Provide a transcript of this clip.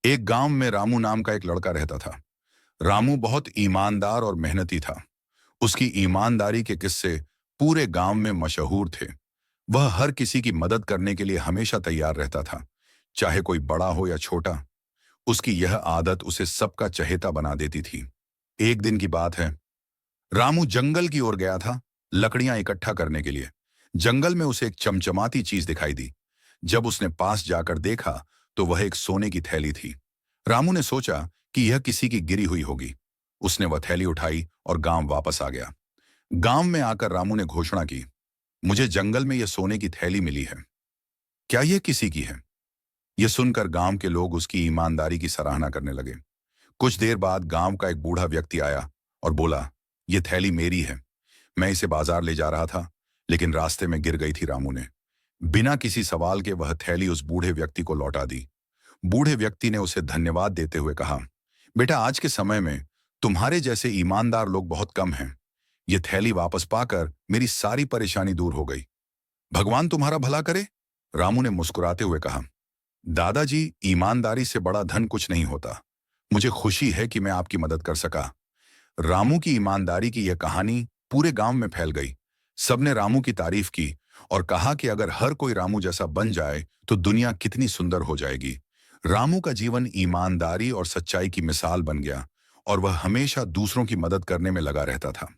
एक गांव में रामू नाम का एक लड़का रहता था। रामू बहुत ईमानदार और मेहनती था। उसकी ईमानदारी के किस्से पूरे गांव में मशहूर थे। वह हर किसी की मदद करने के लिए हमेशा तैयार रहता था, चाहे कोई बड़ा हो या छोटा। उसकी यह आदत उसे सबका चहेता बना देती थी। एक दिन की बात है, रामू जंगल की ओर गया था, लकड़ियां इकट्ठा करने के लिए। जंगल में उसे एक चमचमाती चीज दिखाई दी। जब उसने पास जाकर देखा तो वह एक सोने की थैली थी। रामू ने सोचा कि यह किसी की गिरी हुई होगी। उसने वह थैली उठाई और गांव वापस आ गया। गांव में आकर रामू ने घोषणा की, मुझे जंगल में यह सोने की थैली मिली है। क्या यह किसी की है? यह सुनकर गांव के लोग उसकी ईमानदारी की सराहना करने लगे। कुछ देर बाद गांव का एक बूढ़ा व्यक्ति आया और बोला, यह थैली मेरी है। मैं इसे बाजार ले जा रहा था, लेकिन रास्ते में गिर गई थी। रामू ने बिना किसी सवाल के वह थैली उस बूढ़े व्यक्ति को लौटा दी। बूढ़े व्यक्ति ने उसे धन्यवाद देते हुए कहा, बेटा, आज के समय में तुम्हारे जैसे ईमानदार लोग बहुत कम हैं। ये थैली वापस पाकर मेरी सारी परेशानी दूर हो गई। भगवान तुम्हारा भला करे। रामू ने मुस्कुराते हुए कहा, दादाजी, ईमानदारी से बड़ा धन कुछ नहीं होता। मुझे खुशी है कि मैं आपकी मदद कर सका। रामू की ईमानदारी की यह कहानी पूरे गांव में फैल गई। सबने रामू की तारीफ की और कहा कि अगर हर कोई रामू जैसा बन जाए तो दुनिया कितनी सुंदर हो जाएगी। रामू का जीवन ईमानदारी और सच्चाई की मिसाल बन गया और वह हमेशा दूसरों की मदद करने में लगा रहता था।